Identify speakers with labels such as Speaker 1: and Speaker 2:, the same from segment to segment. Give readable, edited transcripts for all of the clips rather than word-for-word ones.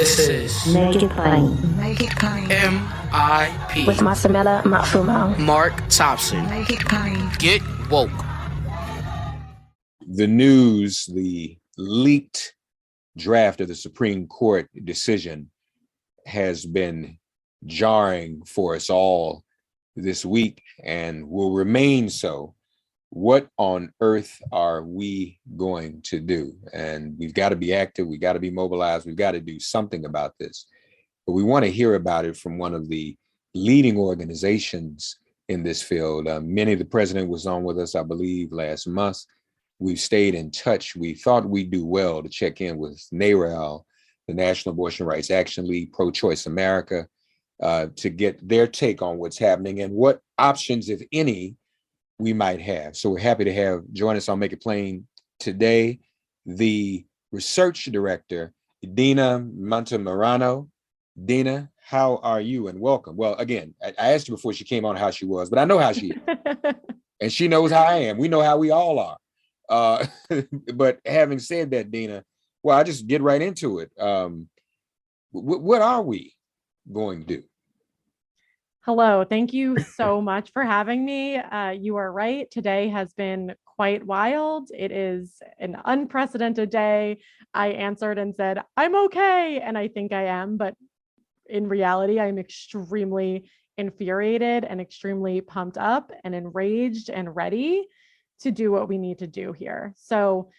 Speaker 1: This is
Speaker 2: Make it plain.
Speaker 3: Make it plain.
Speaker 1: MIP
Speaker 2: With Masamela Matfumo.
Speaker 1: Mark Thompson.
Speaker 3: Make it plain.
Speaker 1: Get woke.
Speaker 4: The news, the leaked draft of the Supreme Court decision has been jarring for us all this week and will remain so. What on earth are we going to do? And we've got to be active. We got to be mobilized. We've got to do something about this. But we want to hear about it from one of the leading organizations in this field. The president was on with us, I believe, last month. We've stayed in touch. We thought we'd do well to check in with NARAL, the National Abortion Rights Action League, Pro-Choice America, to get their take on what's happening and what options, if any, we might have. So we're happy to have join us on Make It Plain today, the research director, Dina Montemarano. Dina, how are you? And welcome. Well, again, I asked her before she came on how she was, but I know how she is. And she knows how I am. We know how we all are. But having said that, Dina, well, I just get right into it. What are we going to do?
Speaker 5: Hello, thank you so much for having me. You are right. Today has been quite wild. It is an unprecedented day. I answered and said, I'm okay. And I think I am, but in reality, I'm extremely infuriated and extremely pumped up and enraged and ready to do what we need to do here. So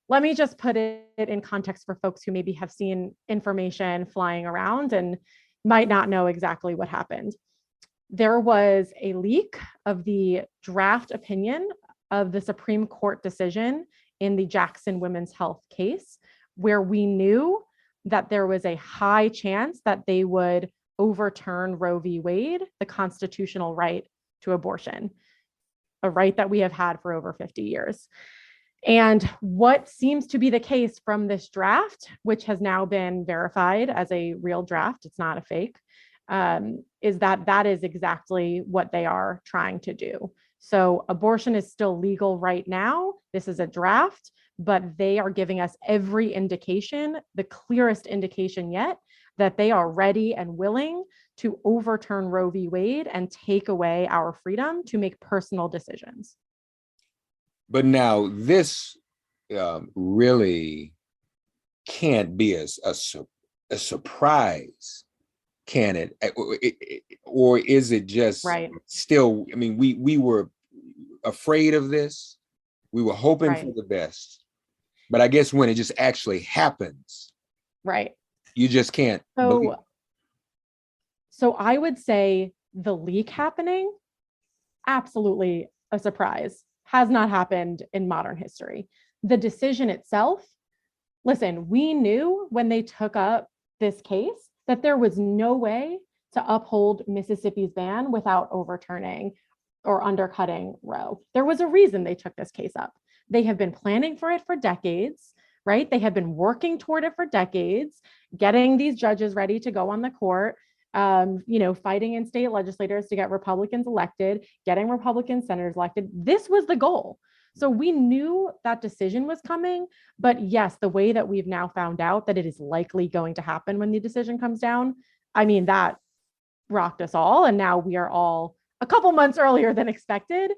Speaker 5: let me just put it in context for folks who maybe have seen information flying around and might not know exactly what happened. There was a leak of the draft opinion of the Supreme Court decision in the Jackson Women's Health case, where we knew that there was a high chance that they would overturn Roe v. Wade, the constitutional right to abortion, a right that we have had for over 50 years. And what seems to be the case from this draft, which has now been verified as a real draft, it's not a fake, is that is exactly what they are trying to do. So abortion is still legal right now. This is a draft, but they are giving us every indication, the clearest indication yet, that they are ready and willing to overturn Roe v. Wade and take away our freedom to make personal decisions.
Speaker 4: But now this really can't be a surprise. Can it? Or is it just
Speaker 5: right.
Speaker 4: Still, I mean, we were afraid of this. We were hoping for the best. But I guess when it just actually happens,
Speaker 5: right,
Speaker 4: you just can't believe it.
Speaker 5: So I would say the leak happening, absolutely a surprise, has not happened in modern history. The decision itself, listen, we knew when they took up this case that there was no way to uphold Mississippi's ban without overturning or undercutting Roe. There was a reason they took this case up. They have been planning for it for decades, right? They have been working toward it for decades, getting these judges ready to go on the court, fighting in state legislators to get Republicans elected, getting Republican senators elected. This was the goal. So we knew that decision was coming, but yes, the way that we've now found out that it is likely going to happen when the decision comes down, I mean, that rocked us all. And now we are all a couple months earlier than expected,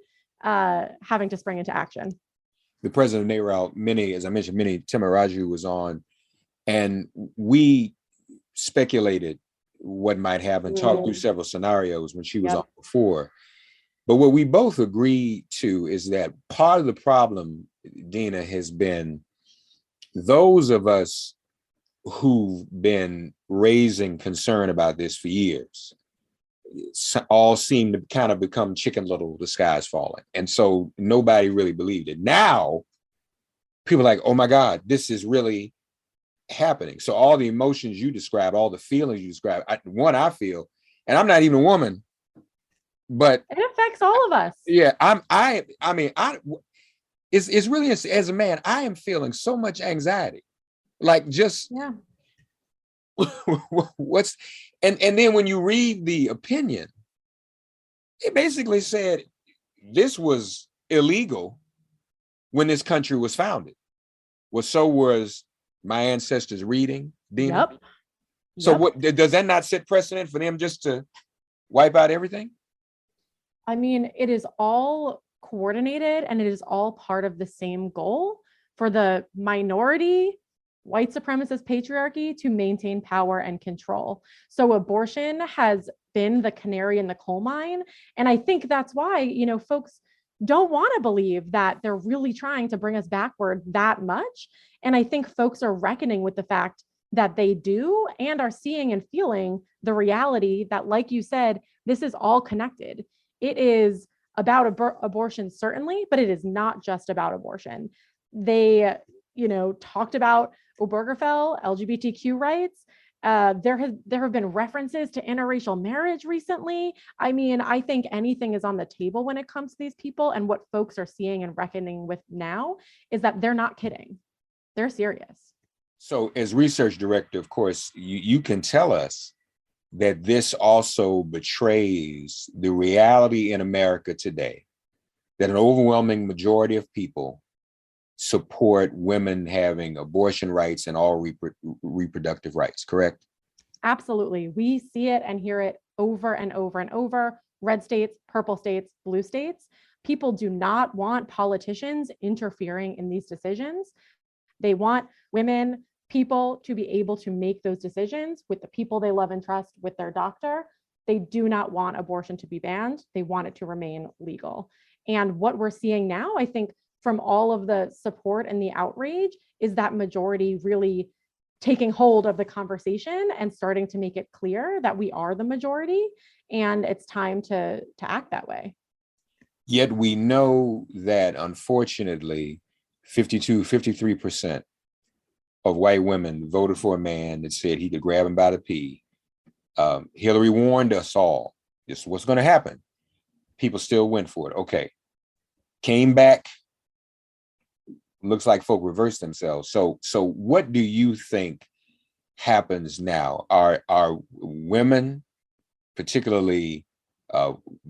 Speaker 5: having to spring into action.
Speaker 4: The president of NARAL, as I mentioned, Montemarano was on, and we speculated what might happen, talked through several scenarios when she was on before. But what we both agreed to is that part of the problem, Dina, has been those of us who've been raising concern about this for years all seem to kind of become Chicken Little, the sky's falling. And so nobody really believed it. Now, people are like, oh my God, this is really happening. So all the emotions you describe, all the feelings you describe, I feel, and I'm not even a woman, but
Speaker 5: it affects all of us.
Speaker 4: Yeah, it's really, as a man, I am feeling so much anxiety, like just what's, and then when you read the opinion, it basically said this was illegal when this country was founded. Well, so was my ancestors reading, Dina.
Speaker 5: Yep.
Speaker 4: So
Speaker 5: Yep.
Speaker 4: what does that not set precedent for them just to wipe out everything?
Speaker 5: I mean, it is all coordinated and it is all part of the same goal for the minority white supremacist patriarchy to maintain power and control. So abortion has been the canary in the coal mine. And I think that's why, folks don't want to believe that they're really trying to bring us backward that much. And I think folks are reckoning with the fact that they do and are seeing and feeling the reality that, like you said, this is all connected. It is about abortion, certainly, but it is not just about abortion. They, talked about Obergefell, LGBTQ rights. There have been references to interracial marriage recently. I mean, I think anything is on the table when it comes to these people. And what folks are seeing and reckoning with now is that they're not kidding. They're serious.
Speaker 4: So as research director, of course, you can tell us that this also betrays the reality in America today, that an overwhelming majority of people support women having abortion rights and all reproductive rights, correct?
Speaker 5: Absolutely. We see it and hear it over and over and over. Red states, purple states, blue states. People do not want politicians interfering in these decisions. They want women, people to be able to make those decisions with the people they love and trust, with their doctor. They do not want abortion to be banned. They want it to remain legal. And what we're seeing now, I think, from all of the support and the outrage, is that majority really taking hold of the conversation and starting to make it clear that we are the majority and it's time to act that way.
Speaker 4: Yet we know that, unfortunately, 53% of white women voted for a man that said he could grab him by the pee. Hillary warned us all, this is what's going to happen. People still went for it. Okay. Came back. Looks like folk reversed themselves. So what do you think happens now? Are women, particularly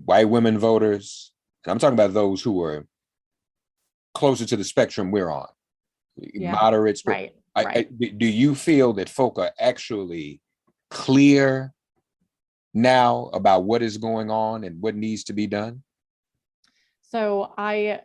Speaker 4: white women voters, and I'm talking about those who are closer to the spectrum we're on, moderates,
Speaker 5: right?
Speaker 4: Do you feel that folk are actually clear now about what is going on and what needs to be done?
Speaker 5: So I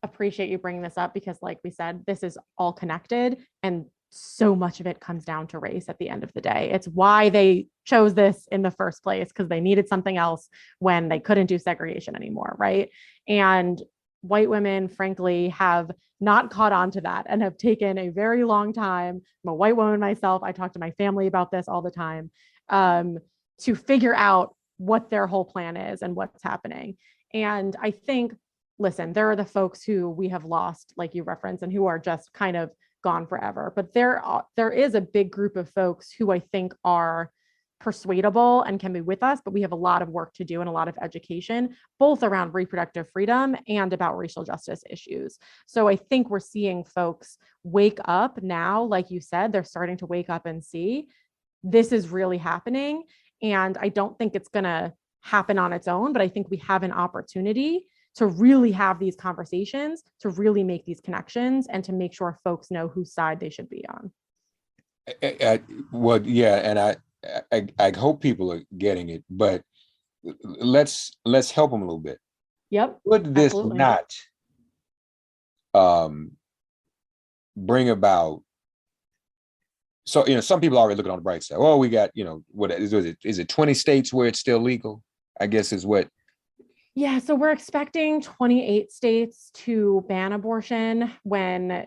Speaker 5: appreciate you bringing this up because, like we said, this is all connected and so much of it comes down to race at the end of the day. It's why they chose this in the first place, because they needed something else when they couldn't do segregation anymore, right? And white women, frankly, have not caught on to that and have taken a very long time. I'm a white woman myself. I talk to my family about this all the time, to figure out what their whole plan is and what's happening. And I think, listen, there are the folks who we have lost, like you referenced, and who are just kind of gone forever. But there is a big group of folks who I think are persuadable and can be with us, but we have a lot of work to do and a lot of education, both around reproductive freedom and about racial justice issues. So I think we're seeing folks wake up now, like you said, they're starting to wake up and see this is really happening. And I don't think it's going to happen on its own, but I think we have an opportunity to really have these conversations, to really make these connections, and to make sure folks know whose side they should be on.
Speaker 4: Well, yeah, and I hope people are getting it, but let's help them a little bit.
Speaker 5: Yep.
Speaker 4: Would this
Speaker 5: absolutely.
Speaker 4: not bring about? So some people are already looking on the bright side. Oh, we got what is it? Is it 20 states where it's still legal? I guess is what.
Speaker 5: Yeah, so we're expecting 28 states to ban abortion when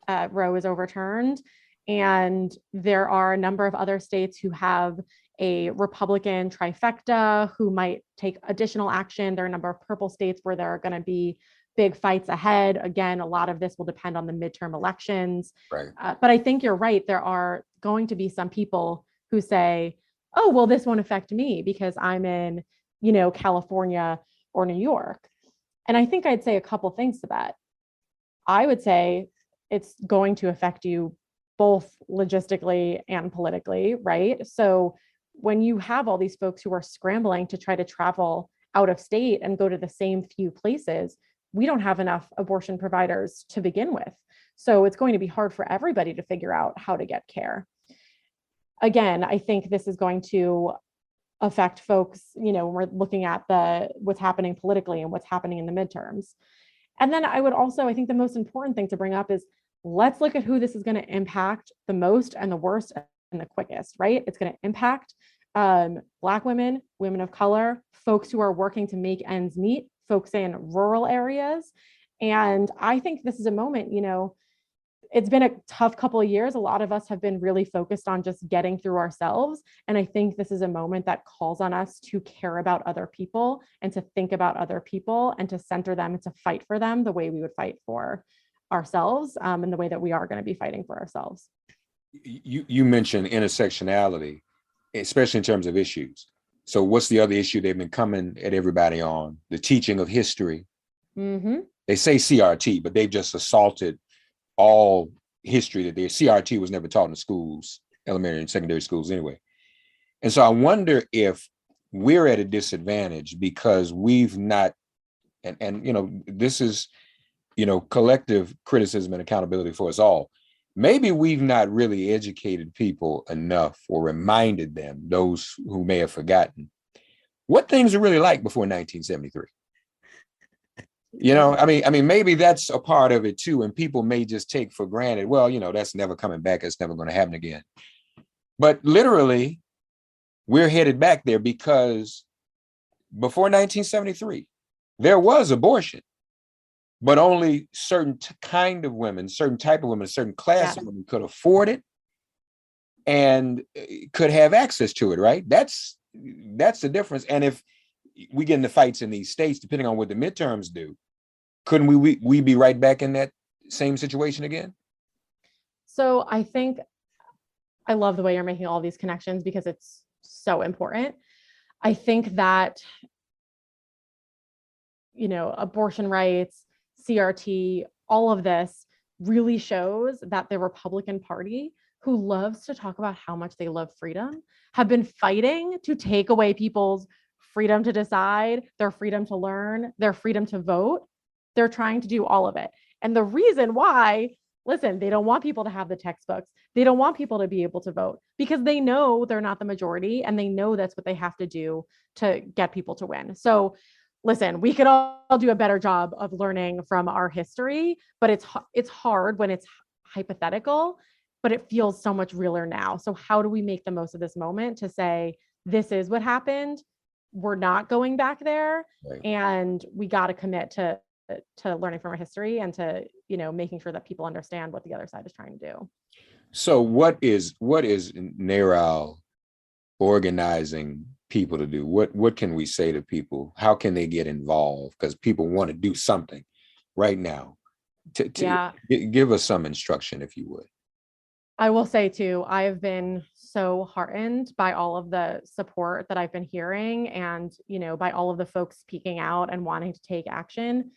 Speaker 5: Roe is overturned. And there are a number of other states who have a Republican trifecta who might take additional action. There are a number of purple states where there are going to be big fights ahead. Again, a lot of this will depend on the midterm elections.
Speaker 4: Right.
Speaker 5: But I think you're right. There are going to be some people who say, oh, well, this won't affect me because I'm in, California or New York. And I think I'd say a couple things to that. I would say it's going to affect you both logistically and politically, right? So when you have all these folks who are scrambling to try to travel out of state and go to the same few places, we don't have enough abortion providers to begin with. So it's going to be hard for everybody to figure out how to get care. again, I think this is going to affect folks, when we're looking at what's happening politically and what's happening in the midterms. And then I think the most important thing to bring up is let's look at who this is going to impact the most and the worst and the quickest, right? It's going to impact Black women, women of color, folks who are working to make ends meet, folks in rural areas. And I think this is a moment, it's been a tough couple of years. A lot of us have been really focused on just getting through ourselves. And I think this is a moment that calls on us to care about other people and to think about other people and to center them and to fight for them the way we would fight for ourselves, and the way that we are going to be fighting for ourselves.
Speaker 4: You mentioned intersectionality, especially in terms of issues. So what's the other issue they've been coming at everybody on? The teaching of history.
Speaker 5: Mm-hmm.
Speaker 4: They say CRT, but they've just assaulted all history that their CRT was never taught in schools, elementary and secondary schools anyway. And so I wonder if we're at a disadvantage because we've not, and this is, collective criticism and accountability for us all. Maybe we've not really educated people enough or reminded them, those who may have forgotten, what things are really like before 1973. I mean, maybe that's a part of it too. And people may just take for granted, well, that's never coming back. It's never going to happen again. But literally, we're headed back there because before 1973, there was abortion, but only certain kind of women, certain type of women, a certain class of women could afford it and could have access to it, right? That's the difference. And if we get into fights in these states, depending on what the midterms do, couldn't we be right back in that same situation again?
Speaker 5: So I think I love the way you're making all these connections because it's so important. I think that, abortion rights, CRT, all of this really shows that the Republican Party, who loves to talk about how much they love freedom, have been fighting to take away people's freedom to decide, their freedom to learn, their freedom to vote. They're trying to do all of it. And the reason why, listen, they don't want people to have the textbooks. They don't want people to be able to vote because they know they're not the majority and they know that's what they have to do to get people to win. So listen, we could all do a better job of learning from our history, but it's hard when it's hypothetical, but it feels so much realer now. So how do we make the most of this moment to say, this is what happened? We're not going back there.
Speaker 4: Right.
Speaker 5: And we got to commit to learning from our history and to, making sure that people understand what the other side is trying to do.
Speaker 4: So what is NARAL organizing people to do? What can we say to people? How can they get involved? Because people want to do something right now. Give us some instruction, if you would.
Speaker 5: I will say too, I have been so heartened by all of the support that I've been hearing and, by all of the folks speaking out and wanting to take action.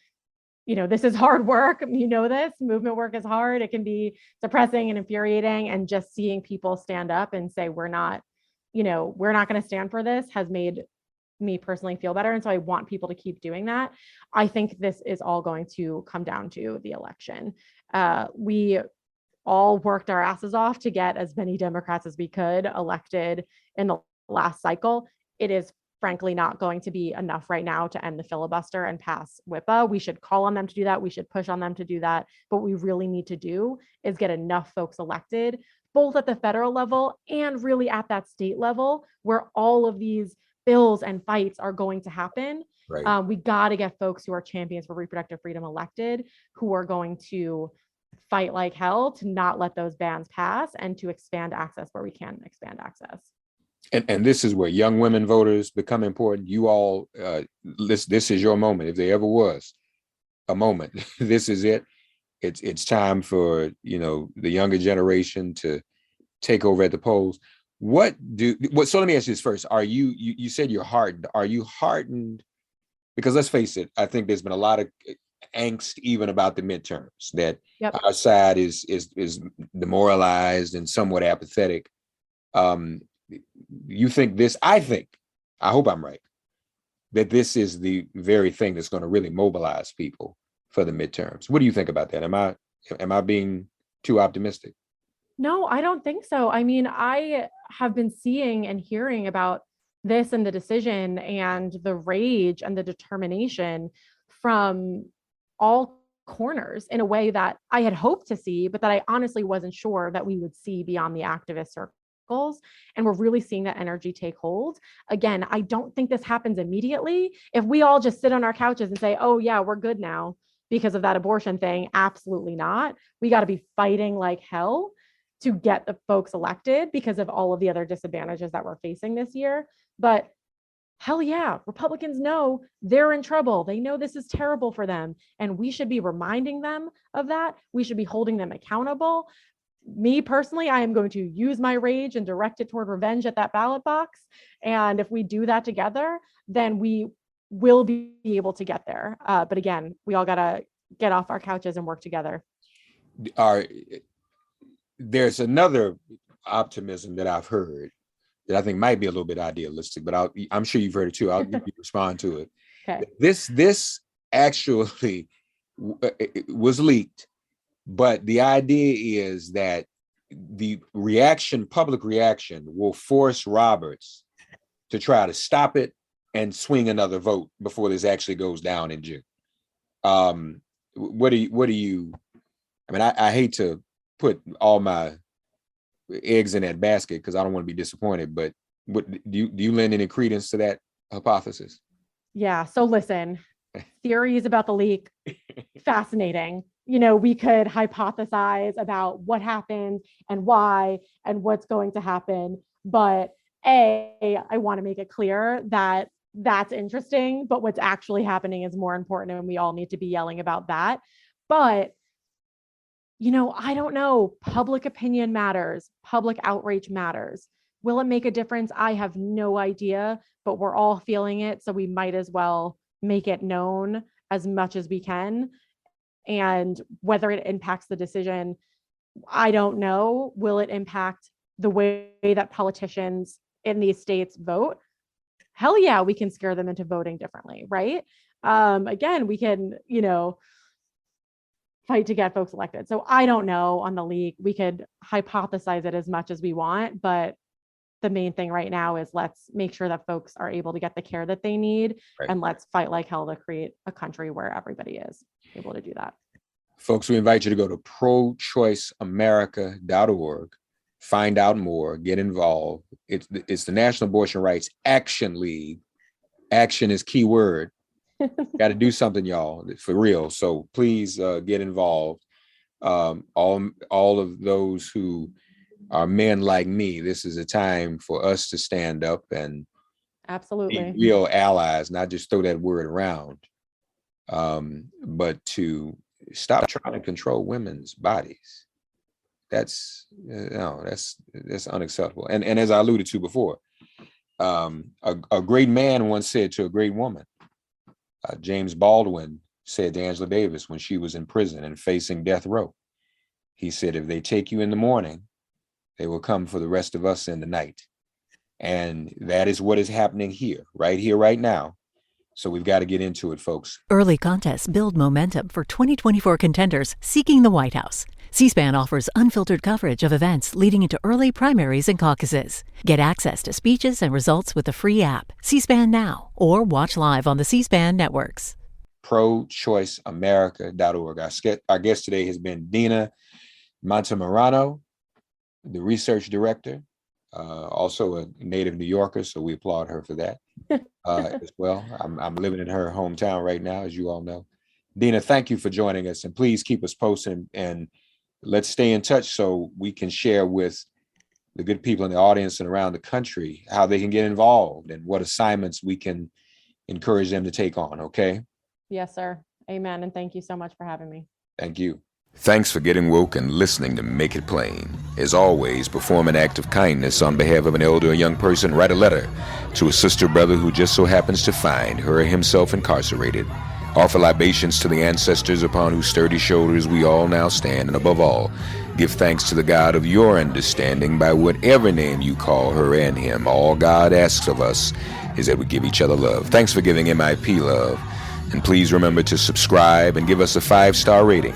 Speaker 5: This is hard work. This movement work is hard. It can be depressing and infuriating. And just seeing people stand up and say, we're not going to stand for this has made me personally feel better. And so I want people to keep doing that. I think this is all going to come down to the election. We all worked our asses off to get as many Democrats as we could elected in the last cycle. It is frankly not going to be enough right now to end the filibuster and pass WIPA. We should call on them to do that. We should push on them to do that. But what we really need to do is get enough folks elected, both at the federal level and really at that state level, where all of these bills and fights are going to happen.
Speaker 4: Right.
Speaker 5: We got to get folks who are champions for reproductive freedom elected, who are going to fight like hell to not let those bans pass and to expand access where we can expand access.
Speaker 4: And this is where young women voters become important. You all, this is your moment. If there ever was a moment, this is it. It's time for the younger generation to take over at the polls. So let me ask you this first. Are you said you're hardened. Are you hardened? Because let's face it, I think there's been a lot of angst even about the midterms, that our side is demoralized and somewhat apathetic. You think this, I hope I'm right, that this is the very thing that's going to really mobilize people for the midterms. What do you think about that? Am I being too optimistic?
Speaker 5: No, I don't think so. I mean, I have been seeing and hearing about this and the decision and the rage and the determination from all corners in a way that I had hoped to see, but that I honestly wasn't sure that we would see beyond the activist circles. And we're really seeing that energy take hold. Again, I don't think this happens immediately. If we all just sit on our couches and say, oh, yeah, we're good now because of that abortion thing, absolutely not. We got to be fighting like hell to get the folks elected because of all of the other disadvantages that we're facing this year. But hell yeah, Republicans know they're in trouble. They know this is terrible for them. And we should be reminding them of that. We should be holding them accountable. Me personally, I am going to use my rage and direct it toward revenge at that ballot box. And if we do that together, then we will be able to get there. But again, we all got to get off our couches and work together.
Speaker 4: There's another optimism that I've heard that I think might be a little bit idealistic, but I'm sure you've heard it too. I'll respond to it.
Speaker 5: Okay.
Speaker 4: This actually was leaked, but the idea is that the public reaction will force Roberts to try to stop it and swing another vote before this actually goes down in June. What do you, I mean, I hate to put all my eggs in that basket because I don't want to be disappointed, but what do you lend any credence to that hypothesis?
Speaker 5: Yeah. So listen, theories about the leak, fascinating. You know, we could hypothesize about what happened and why and what's going to happen. But I want to make it clear that that's interesting, but what's actually happening is more important, and we all need to be yelling about that. But you know, I don't know. Public opinion matters. Public outrage matters. Will it make a difference? I have no idea, but we're all feeling it. So we might as well make it known as much as we can. And whether it impacts the decision, I don't know. Will it impact the way that politicians in these states vote? Hell yeah, we can scare them into voting differently, right? Again, we can, you know, fight to get folks elected. So I don't know on the leak. We could hypothesize it as much as we want, but the main thing right now is let's make sure that folks are able to get the care that they need, right, and let's fight like hell to create a country where everybody is able to do that.
Speaker 4: Folks, we invite you to go to prochoiceamerica.org, find out more, get involved. It's the National Abortion Rights Action League. Action is key word. Got to do something, y'all, for real. So please get involved. All of those who are men like me, this is a time for us to stand up and
Speaker 5: absolutely
Speaker 4: be real allies, not just throw that word around, but to stop trying to control women's bodies. That's unacceptable. And as I alluded to before, a great man once said to a great woman, James Baldwin said to Angela Davis when she was in prison and facing death row, he said, if they take you in the morning, they will come for the rest of us in the night. And that is what is happening here, right now. So we've got to get into it, folks.
Speaker 3: Early contests build momentum for 2024 contenders seeking the White House. C-SPAN offers unfiltered coverage of events leading into early primaries and caucuses. Get access to speeches and results with the free app, C-SPAN Now, or watch live on the C-SPAN networks.
Speaker 4: ProChoiceAmerica.org. Our guest today has been Dina Montemarano, the research director, also a native New Yorker, so we applaud her for that as well. I'm living in her hometown right now, as you all know. Dina, thank you for joining us, and please keep us posted and let's stay in touch so we can share with the good people in the audience and around the country how they can get involved and what assignments we can encourage them to take on, okay?
Speaker 5: Yes, sir. Amen. And thank you so much for having me.
Speaker 4: Thank you. Thanks for getting woke and listening to Make It Plain. As always, perform an act of kindness on behalf of an elder or young person. Write a letter to a sister or brother who just so happens to find her or himself incarcerated. Offer libations to the ancestors upon whose sturdy shoulders we all now stand. And above all, give thanks to the God of your understanding by whatever name you call her and him. All God asks of us is that we give each other love. Thanks for giving MIP love. And please remember to subscribe and give us a 5-star rating.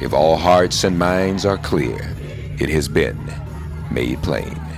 Speaker 4: If all hearts and minds are clear, it has been made plain.